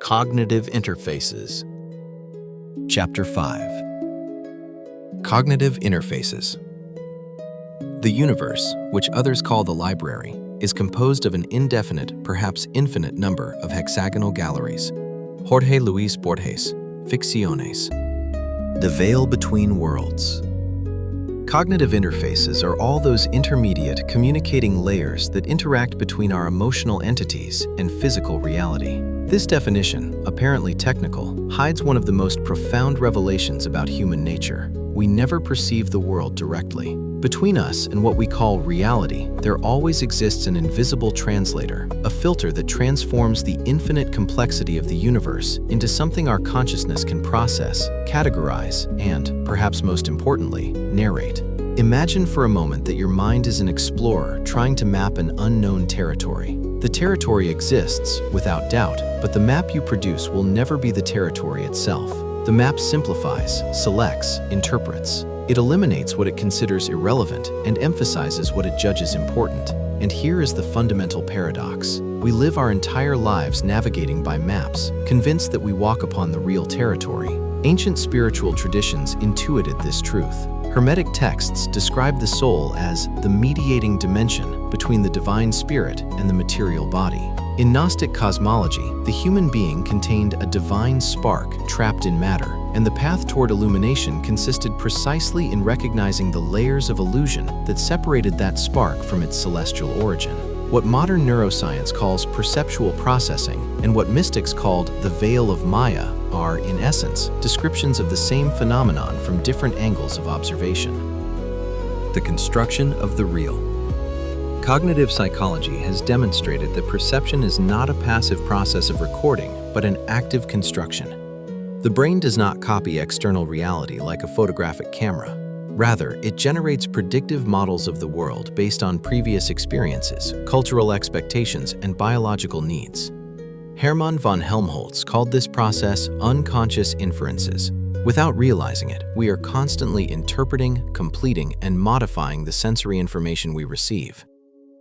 Cognitive interfaces. Chapter 5. Cognitive interfaces. The universe, which others call the library, is composed of an indefinite, perhaps infinite number of hexagonal galleries. Jorge Luis Borges, Ficciones. The veil between worlds. Cognitive interfaces are all those intermediate communicating layers that interact between our emotional entities and physical reality. This definition, apparently technical, hides one of the most profound revelations about human nature. We never perceive the world directly. Between us and what we call reality, there always exists an invisible translator, a filter that transforms the infinite complexity of the universe into something our consciousness can process, categorize, and, perhaps most importantly, narrate. Imagine for a moment that your mind is an explorer trying to map an unknown territory. The territory exists, without doubt, but the map you produce will never be the territory itself. The map simplifies, selects, interprets. It eliminates what it considers irrelevant and emphasizes what it judges important. And here is the fundamental paradox. We live our entire lives navigating by maps, convinced that we walk upon the real territory. Ancient spiritual traditions intuited this truth. Hermetic texts describe the soul as the mediating dimension between the divine spirit and the material body. In Gnostic cosmology, the human being contained a divine spark trapped in matter, and the path toward illumination consisted precisely in recognizing the layers of illusion that separated that spark from its celestial origin. What modern neuroscience calls perceptual processing and what mystics called the veil of Maya are, in essence, descriptions of the same phenomenon from different angles of observation. The construction of the real. Cognitive psychology has demonstrated that perception is not a passive process of recording, but an active construction. The brain does not copy external reality like a photographic camera. Rather, it generates predictive models of the world based on previous experiences, cultural expectations, and biological needs. Hermann von Helmholtz called this process unconscious inferences. Without realizing it, we are constantly interpreting, completing, and modifying the sensory information we receive.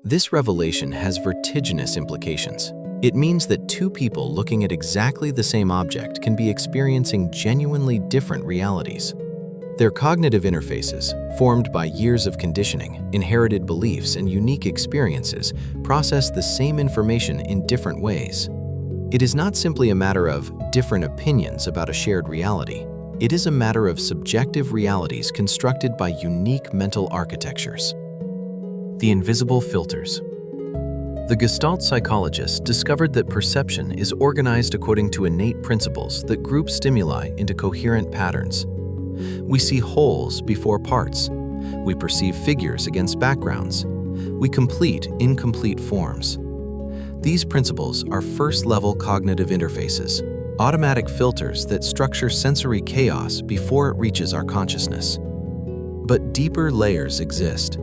This revelation has vertiginous implications. It means that two people looking at exactly the same object can be experiencing genuinely different realities. Their cognitive interfaces, formed by years of conditioning, inherited beliefs, and unique experiences, process the same information in different ways. It is not simply a matter of different opinions about a shared reality. It is a matter of subjective realities constructed by unique mental architectures. The invisible filters. The Gestalt psychologists discovered that perception is organized according to innate principles that group stimuli into coherent patterns. We see wholes before parts. We perceive figures against backgrounds. We complete incomplete forms. These principles are first-level cognitive interfaces, automatic filters that structure sensory chaos before it reaches our consciousness. But deeper layers exist.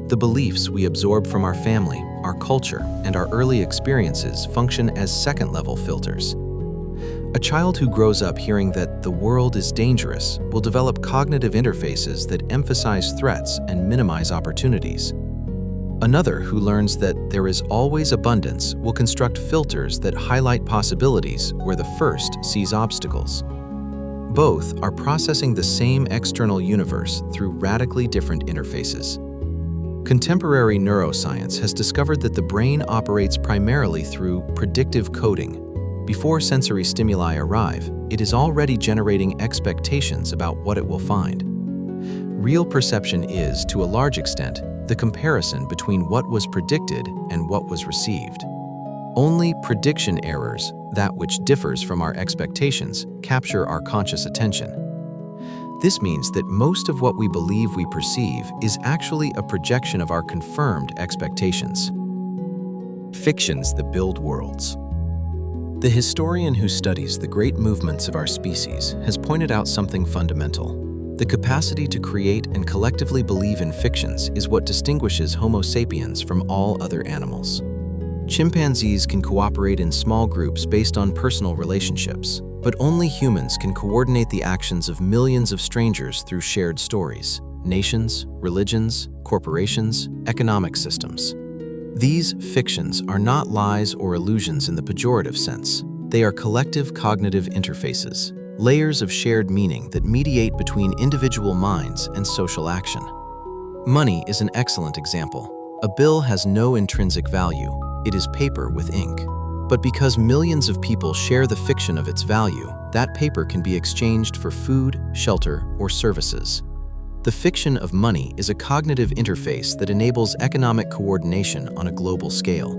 The beliefs we absorb from our family, our culture, and our early experiences function as second-level filters. A child who grows up hearing that the world is dangerous will develop cognitive interfaces that emphasize threats and minimize opportunities. Another who learns that there is always abundance will construct filters that highlight possibilities where the first sees obstacles. Both are processing the same external universe through radically different interfaces. Contemporary neuroscience has discovered that the brain operates primarily through predictive coding. Before sensory stimuli arrive, it is already generating expectations about what it will find. Real perception is, to a large extent, the comparison between what was predicted and what was received. Only prediction errors, that which differs from our expectations, capture our conscious attention. This means that most of what we believe we perceive is actually a projection of our confirmed expectations. Fictions that build worlds. The historian who studies the great movements of our species has pointed out something fundamental. The capacity to create and collectively believe in fictions is what distinguishes Homo sapiens from all other animals. Chimpanzees can cooperate in small groups based on personal relationships, but only humans can coordinate the actions of millions of strangers through shared stories, nations, religions, corporations, economic systems. These fictions are not lies or illusions in the pejorative sense. They are collective cognitive interfaces, layers of shared meaning that mediate between individual minds and social action. Money is an excellent example. A bill has no intrinsic value. It is paper with ink. But because millions of people share the fiction of its value, that paper can be exchanged for food, shelter, or services. The fiction of money is a cognitive interface that enables economic coordination on a global scale.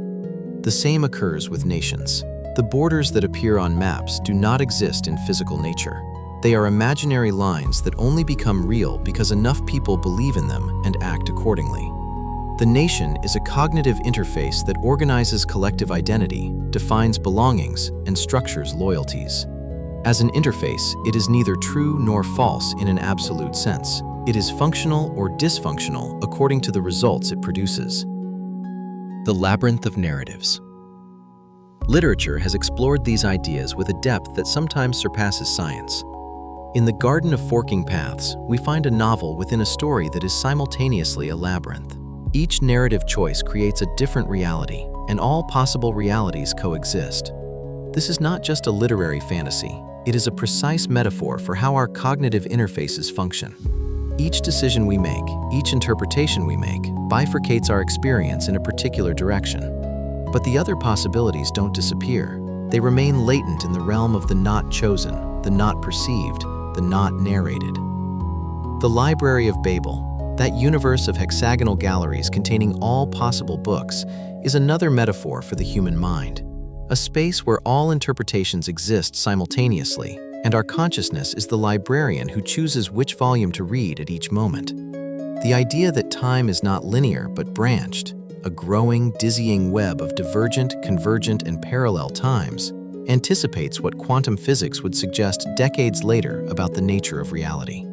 The same occurs with nations. The borders that appear on maps do not exist in physical nature. They are imaginary lines that only become real because enough people believe in them and act accordingly. The nation is a cognitive interface that organizes collective identity, defines belongings, and structures loyalties. As an interface, it is neither true nor false in an absolute sense. It is functional or dysfunctional according to the results it produces. The labyrinth of narratives. Literature has explored these ideas with a depth that sometimes surpasses science. In The Garden of Forking Paths, we find a novel within a story that is simultaneously a labyrinth. Each narrative choice creates a different reality, and all possible realities coexist. This is not just a literary fantasy, it is a precise metaphor for how our cognitive interfaces function. Each decision we make, each interpretation we make, bifurcates our experience in a particular direction. But the other possibilities don't disappear. They remain latent in the realm of the not chosen, the not perceived, the not narrated. The Library of Babel, that universe of hexagonal galleries containing all possible books, is another metaphor for the human mind. A space where all interpretations exist simultaneously, and our consciousness is the librarian who chooses which volume to read at each moment. The idea that time is not linear but branched, a growing, dizzying web of divergent, convergent, and parallel times, anticipates what quantum physics would suggest decades later about the nature of reality.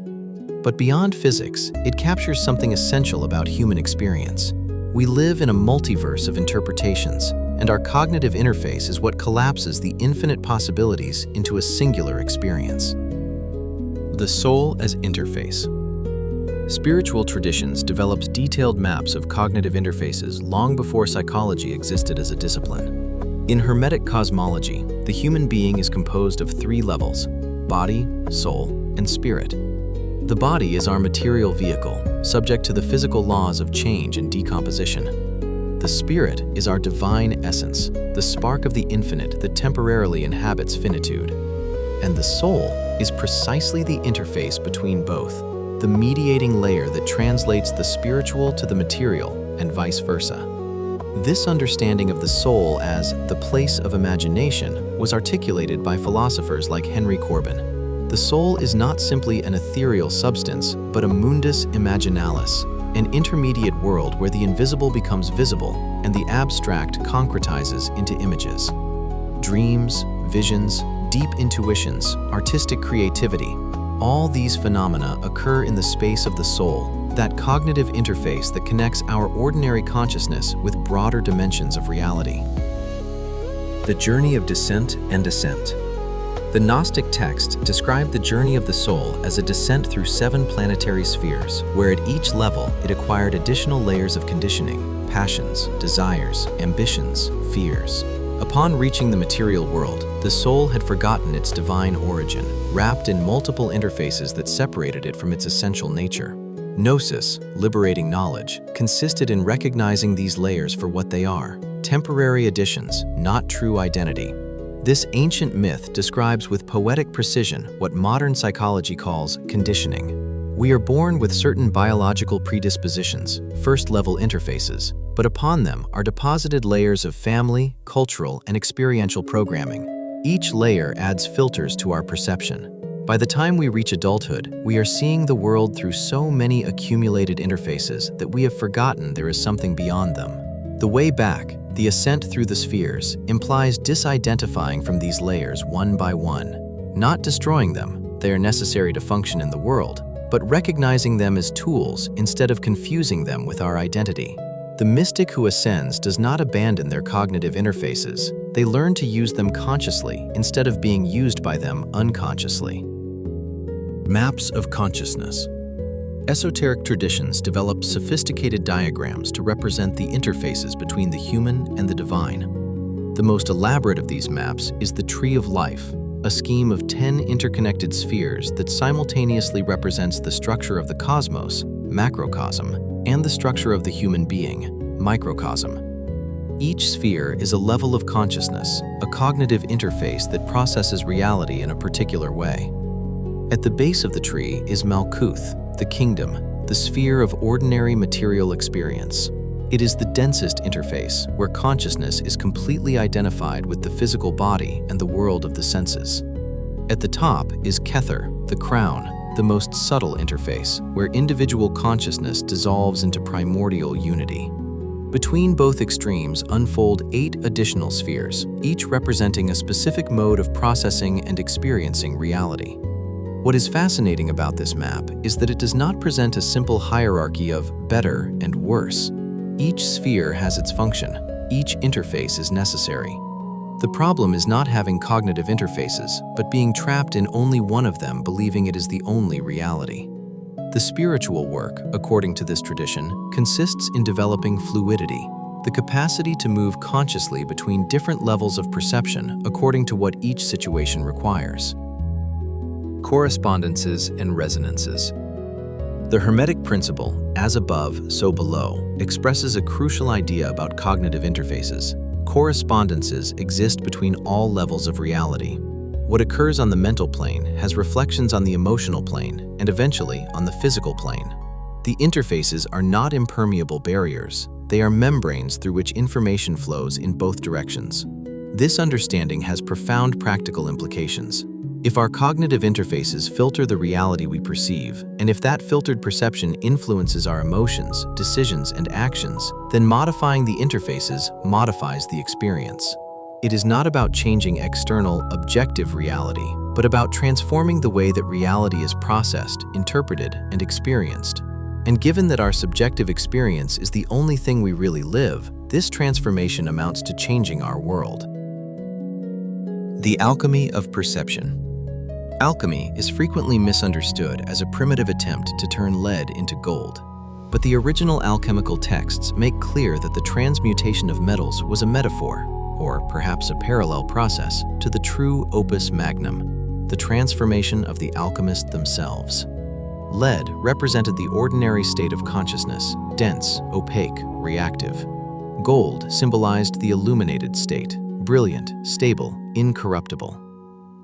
But beyond physics, it captures something essential about human experience. We live in a multiverse of interpretations, and our cognitive interface is what collapses the infinite possibilities into a singular experience. The soul as interface. Spiritual traditions developed detailed maps of cognitive interfaces long before psychology existed as a discipline. In Hermetic cosmology, the human being is composed of three levels: body, soul, and spirit. The body is our material vehicle, subject to the physical laws of change and decomposition. The spirit is our divine essence, the spark of the infinite that temporarily inhabits finitude. And the soul is precisely the interface between both, the mediating layer that translates the spiritual to the material, and vice versa. This understanding of the soul as the place of imagination was articulated by philosophers like Henry Corbin. The soul is not simply an ethereal substance, but a mundus imaginalis, an intermediate world where the invisible becomes visible and the abstract concretizes into images. Dreams, visions, deep intuitions, artistic creativity, all these phenomena occur in the space of the soul, that cognitive interface that connects our ordinary consciousness with broader dimensions of reality. The journey of descent and ascent. The Gnostic text described the journey of the soul as a descent through 7 planetary spheres, where at each level it acquired additional layers of conditioning, passions, desires, ambitions, fears. Upon reaching the material world, the soul had forgotten its divine origin, wrapped in multiple interfaces that separated it from its essential nature. Gnosis, liberating knowledge, consisted in recognizing these layers for what they are: temporary additions, not true identity. This ancient myth describes with poetic precision what modern psychology calls conditioning. We are born with certain biological predispositions, first-level interfaces, but upon them are deposited layers of family, cultural, and experiential programming. Each layer adds filters to our perception. By the time we reach adulthood, we are seeing the world through so many accumulated interfaces that we have forgotten there is something beyond them. The way back, the ascent through the spheres, implies disidentifying from these layers one by one. Not destroying them, they are necessary to function in the world, but recognizing them as tools instead of confusing them with our identity. The mystic who ascends does not abandon their cognitive interfaces. They learn to use them consciously instead of being used by them unconsciously. Maps of consciousness. Esoteric traditions develop sophisticated diagrams to represent the interfaces between the human and the divine. The most elaborate of these maps is the Tree of Life, a scheme of 10 interconnected spheres that simultaneously represents the structure of the cosmos, macrocosm, and the structure of the human being, microcosm. Each sphere is a level of consciousness, a cognitive interface that processes reality in a particular way. At the base of the tree is Malkuth, the kingdom, the sphere of ordinary material experience. It is the densest interface, where consciousness is completely identified with the physical body and the world of the senses. At the top is Kether, the crown, the most subtle interface, where individual consciousness dissolves into primordial unity. Between both extremes unfold 8 additional spheres, each representing a specific mode of processing and experiencing reality. What is fascinating about this map is that it does not present a simple hierarchy of better and worse. Each sphere has its function. Each interface is necessary. The problem is not having cognitive interfaces, but being trapped in only one of them, believing it is the only reality. The spiritual work, according to this tradition, consists in developing fluidity, the capacity to move consciously between different levels of perception according to what each situation requires. Correspondences and resonances. The Hermetic principle, as above, so below, expresses a crucial idea about cognitive interfaces. Correspondences exist between all levels of reality. What occurs on the mental plane has reflections on the emotional plane and eventually on the physical plane. The interfaces are not impermeable barriers. They are membranes through which information flows in both directions. This understanding has profound practical implications. If our cognitive interfaces filter the reality we perceive, and if that filtered perception influences our emotions, decisions, and actions, then modifying the interfaces modifies the experience. It is not about changing external, objective reality, but about transforming the way that reality is processed, interpreted, and experienced. And given that our subjective experience is the only thing we really live, this transformation amounts to changing our world. The alchemy of perception. Alchemy is frequently misunderstood as a primitive attempt to turn lead into gold. But the original alchemical texts make clear that the transmutation of metals was a metaphor, or perhaps a parallel process, to the true opus magnum, the transformation of the alchemists themselves. Lead represented the ordinary state of consciousness, dense, opaque, reactive. Gold symbolized the illuminated state, brilliant, stable, incorruptible.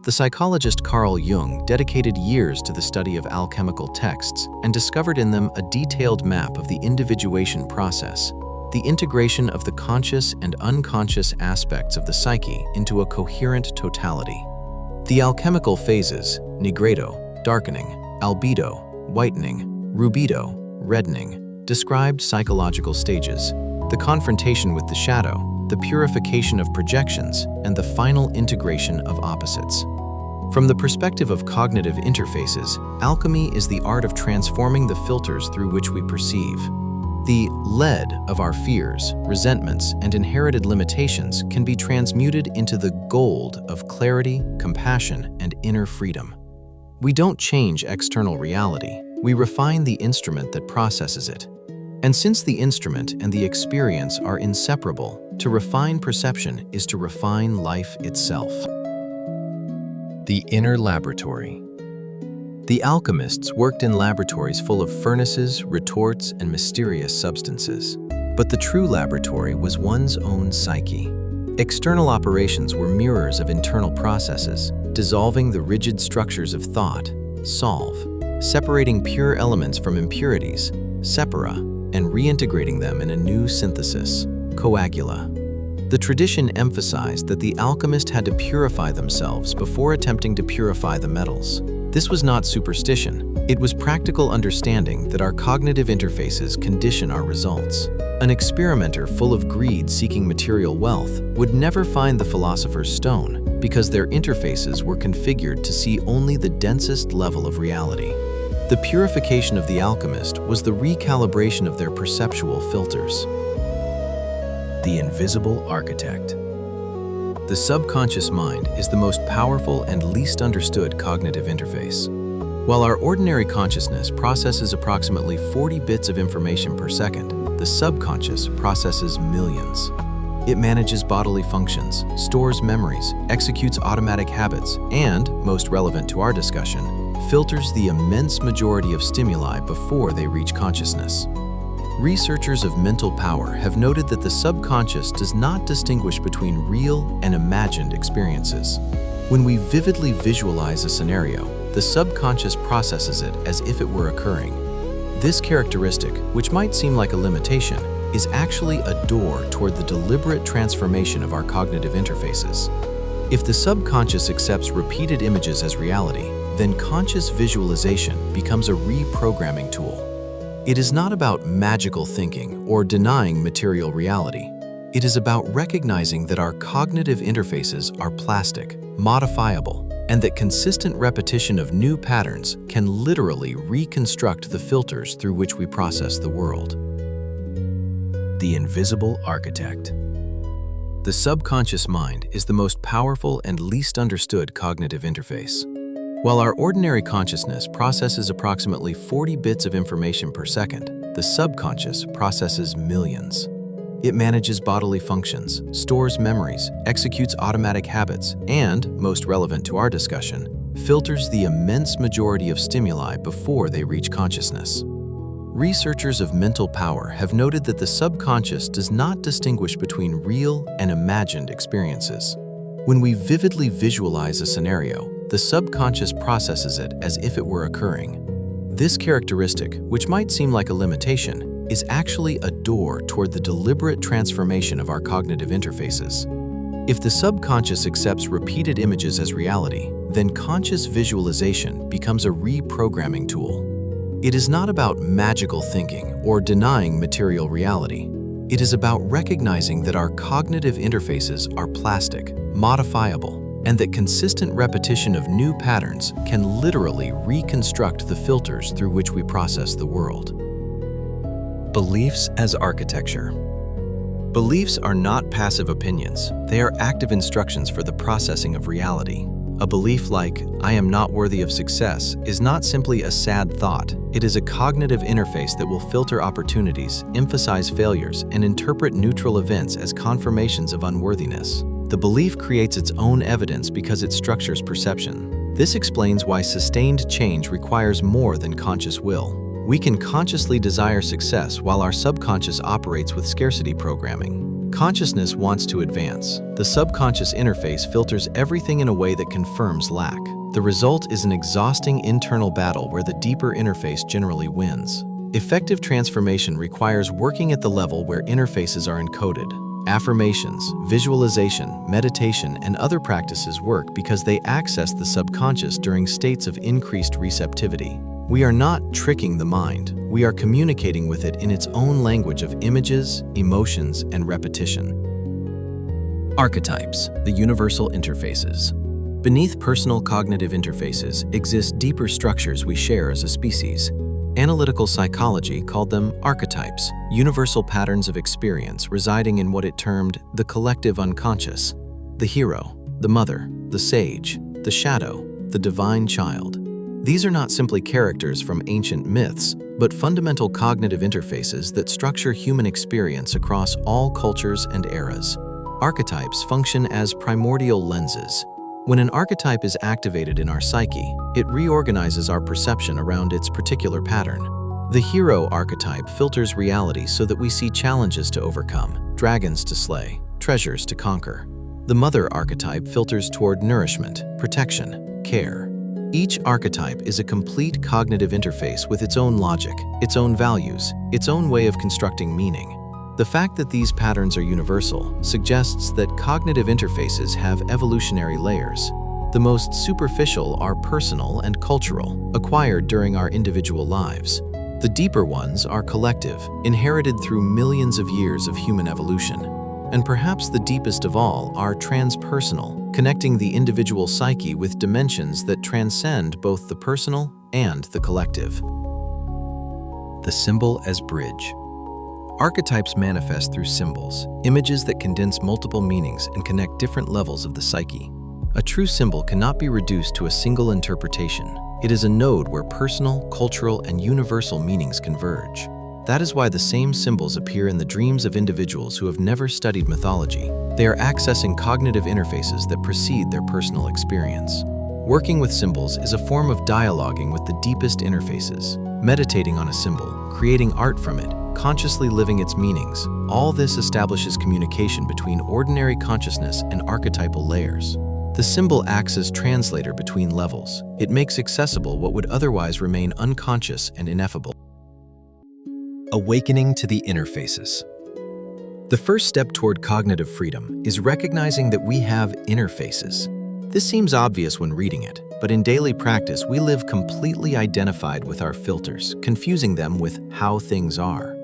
The psychologist Carl Jung dedicated years to the study of alchemical texts and discovered in them a detailed map of the individuation process, the integration of the conscious and unconscious aspects of the psyche into a coherent totality. The alchemical phases, nigredo, darkening, albedo, whitening, rubedo, reddening, described psychological stages, the confrontation with the shadow, the purification of projections, and the final integration of opposites. From the perspective of cognitive interfaces, alchemy is the art of transforming the filters through which we perceive. The lead of our fears, resentments, and inherited limitations can be transmuted into the gold of clarity, compassion, and inner freedom. We don't change external reality, we refine the instrument that processes it. And since the instrument and the experience are inseparable, to refine perception is to refine life itself. The inner laboratory. The alchemists worked in laboratories full of furnaces, retorts, and mysterious substances. But the true laboratory was one's own psyche. External operations were mirrors of internal processes, dissolving the rigid structures of thought, solve, separating pure elements from impurities, separa, and reintegrating them in a new synthesis, coagula. The tradition emphasized that the alchemist had to purify themselves before attempting to purify the metals. This was not superstition, it was practical understanding that our cognitive interfaces condition our results. An experimenter full of greed seeking material wealth would never find the philosopher's stone because their interfaces were configured to see only the densest level of reality. The purification of the alchemist was the recalibration of their perceptual filters. The invisible architect. The subconscious mind is the most powerful and least understood cognitive interface. While our ordinary consciousness processes approximately 40 bits of information per second, the subconscious processes millions. It manages bodily functions, stores memories, executes automatic habits, and, most relevant to our discussion, filters the immense majority of stimuli before they reach consciousness. Researchers of mental power have noted that the subconscious does not distinguish between real and imagined experiences. When we vividly visualize a scenario, the subconscious processes it as if it were occurring. This characteristic, which might seem like a limitation, is actually a door toward the deliberate transformation of our cognitive interfaces. If the subconscious accepts repeated images as reality, then conscious visualization becomes a reprogramming tool. It is not about magical thinking or denying material reality. It is about recognizing that our cognitive interfaces are plastic, modifiable, and that consistent repetition of new patterns can literally reconstruct the filters through which we process the world. The invisible architect. The subconscious mind is the most powerful and least understood cognitive interface. While our ordinary consciousness processes approximately 40 bits of information per second, the subconscious processes millions. It manages bodily functions, stores memories, executes automatic habits, and, most relevant to our discussion, filters the immense majority of stimuli before they reach consciousness. Researchers of mental power have noted that the subconscious does not distinguish between real and imagined experiences. When we vividly visualize a scenario, the subconscious processes it as if it were occurring. This characteristic, which might seem like a limitation, is actually a door toward the deliberate transformation of our cognitive interfaces. If the subconscious accepts repeated images as reality, then conscious visualization becomes a reprogramming tool. It is not about magical thinking or denying material reality. It is about recognizing that our cognitive interfaces are plastic, modifiable, and that consistent repetition of new patterns can literally reconstruct the filters through which we process the world. Beliefs as architecture. Beliefs are not passive opinions. They are active instructions for the processing of reality. A belief like, "I am not worthy of success," is not simply a sad thought. It is a cognitive interface that will filter opportunities, emphasize failures, and interpret neutral events as confirmations of unworthiness. The belief creates its own evidence because it structures perception. This explains why sustained change requires more than conscious will. We can consciously desire success while our subconscious operates with scarcity programming. Consciousness wants to advance. The subconscious interface filters everything in a way that confirms lack. The result is an exhausting internal battle where the deeper interface generally wins. Effective transformation requires working at the level where interfaces are encoded. Affirmations, visualization, meditation, and other practices work because they access the subconscious during states of increased receptivity. We are not tricking the mind. We are communicating with it in its own language of images, emotions, and repetition. Archetypes, the universal interfaces. Beneath personal cognitive interfaces exist deeper structures we share as a species. Analytical psychology called them archetypes, universal patterns of experience residing in what it termed the collective unconscious. The hero, the mother, the sage, the shadow, the divine child. These are not simply characters from ancient myths, but fundamental cognitive interfaces that structure human experience across all cultures and eras. Archetypes function as primordial lenses. When an archetype is activated in our psyche, it reorganizes our perception around its particular pattern. The hero archetype filters reality so that we see challenges to overcome, dragons to slay, treasures to conquer. The mother archetype filters toward nourishment, protection, care. Each archetype is a complete cognitive interface with its own logic, its own values, its own way of constructing meaning. The fact that these patterns are universal suggests that cognitive interfaces have evolutionary layers. The most superficial are personal and cultural, acquired during our individual lives. The deeper ones are collective, inherited through millions of years of human evolution. And perhaps the deepest of all are transpersonal, connecting the individual psyche with dimensions that transcend both the personal and the collective. The symbol as bridge. Archetypes manifest through symbols, images that condense multiple meanings and connect different levels of the psyche. A true symbol cannot be reduced to a single interpretation. It is a node where personal, cultural, and universal meanings converge. That is why the same symbols appear in the dreams of individuals who have never studied mythology. They are accessing cognitive interfaces that precede their personal experience. Working with symbols is a form of dialoguing with the deepest interfaces. Meditating on a symbol, creating art from it, consciously living its meanings, all this establishes communication between ordinary consciousness and archetypal layers. The symbol acts as translator between levels. It makes accessible what would otherwise remain unconscious and ineffable. Awakening to the interfaces. The first step toward cognitive freedom is recognizing that we have interfaces. This seems obvious when reading it, but in daily practice, we live completely identified with our filters, confusing them with how things are.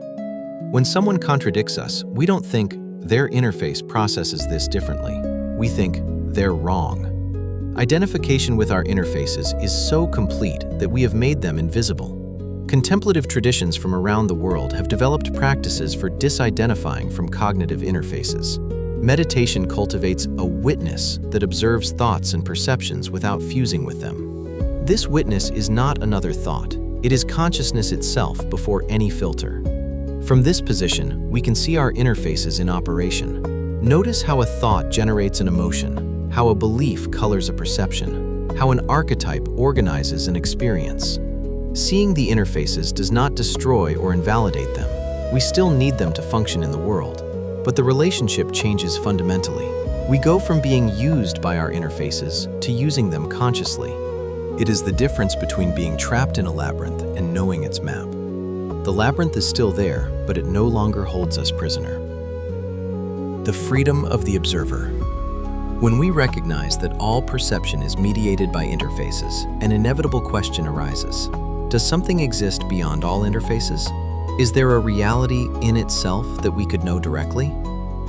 When someone contradicts us, we don't think their interface processes this differently. We think they're wrong. Identification with our interfaces is so complete that we have made them invisible. Contemplative traditions from around the world have developed practices for disidentifying from cognitive interfaces. Meditation cultivates a witness that observes thoughts and perceptions without fusing with them. This witness is not another thought. It is consciousness itself before any filter. From this position, we can see our interfaces in operation. Notice how a thought generates an emotion, how a belief colors a perception, how an archetype organizes an experience. Seeing the interfaces does not destroy or invalidate them. We still need them to function in the world. But the relationship changes fundamentally. We go from being used by our interfaces to using them consciously. It is the difference between being trapped in a labyrinth and knowing its map. The labyrinth is still there, but it no longer holds us prisoner. The freedom of the observer. When we recognize that all perception is mediated by interfaces, an inevitable question arises. Does something exist beyond all interfaces? Is there a reality in itself that we could know directly?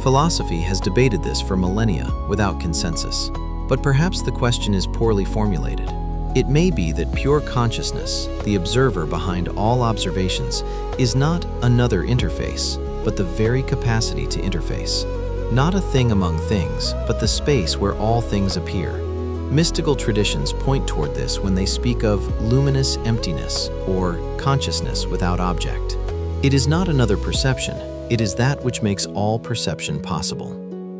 Philosophy has debated this for millennia without consensus, but perhaps the question is poorly formulated. It may be that pure consciousness, the observer behind all observations, is not another interface, but the very capacity to interface. Not a thing among things, but the space where all things appear. Mystical traditions point toward this when they speak of luminous emptiness or consciousness without object. It is not another perception, it is that which makes all perception possible.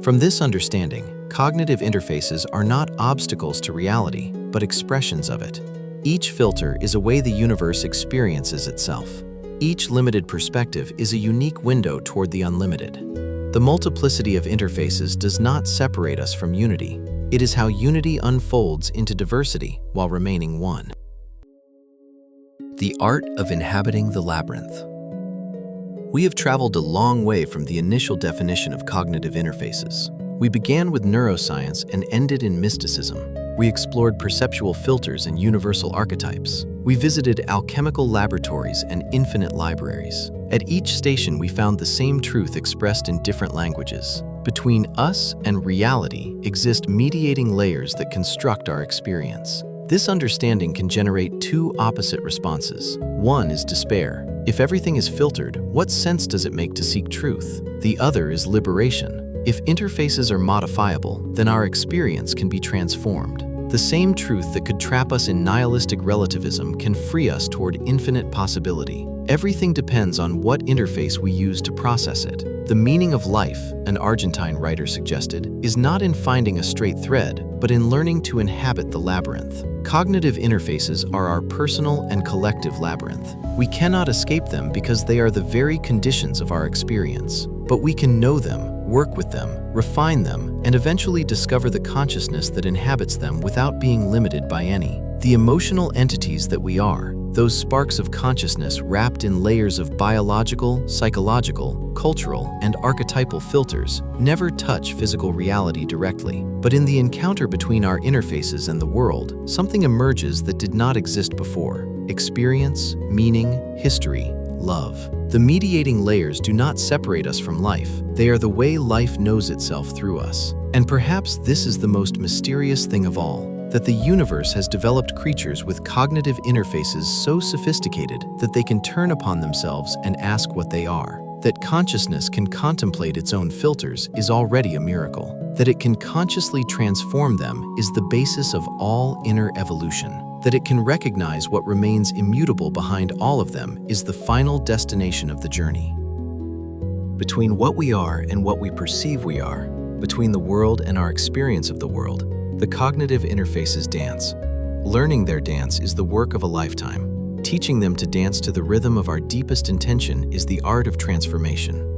From this understanding, cognitive interfaces are not obstacles to reality, but expressions of it. Each filter is a way the universe experiences itself. Each limited perspective is a unique window toward the unlimited. The multiplicity of interfaces does not separate us from unity. It is how unity unfolds into diversity while remaining one. The art of inhabiting the labyrinth. We have traveled a long way from the initial definition of cognitive interfaces. We began with neuroscience and ended in mysticism. We explored perceptual filters and universal archetypes. We visited alchemical laboratories and infinite libraries. At each station, we found the same truth expressed in different languages. Between us and reality exist mediating layers that construct our experience. This understanding can generate two opposite responses. One is despair. If everything is filtered, what sense does it make to seek truth? The other is liberation. If interfaces are modifiable, then our experience can be transformed. The same truth that could trap us in nihilistic relativism can free us toward infinite possibility. Everything depends on what interface we use to process it. The meaning of life, an Argentine writer suggested, is not in finding a straight thread, but in learning to inhabit the labyrinth. Cognitive interfaces are our personal and collective labyrinth. We cannot escape them because they are the very conditions of our experience. But we can know them, work with them, refine them, and eventually discover the consciousness that inhabits them without being limited by any. The emotional entities that we are, those sparks of consciousness wrapped in layers of biological, psychological, cultural, and archetypal filters, never touch physical reality directly. But in the encounter between our interfaces and the world, something emerges that did not exist before: experience, meaning, history, love. The mediating layers do not separate us from life. They are the way life knows itself through us. And perhaps this is the most mysterious thing of all, that the universe has developed creatures with cognitive interfaces so sophisticated that they can turn upon themselves and ask what they are. That consciousness can contemplate its own filters is already a miracle. That it can consciously transform them is the basis of all inner evolution. that it can recognize what remains immutable behind all of them is the final destination of the journey. Between what we are and what we perceive we are, between the world and our experience of the world, the cognitive interfaces dance. Learning their dance is the work of a lifetime. Teaching them to dance to the rhythm of our deepest intention is the art of transformation.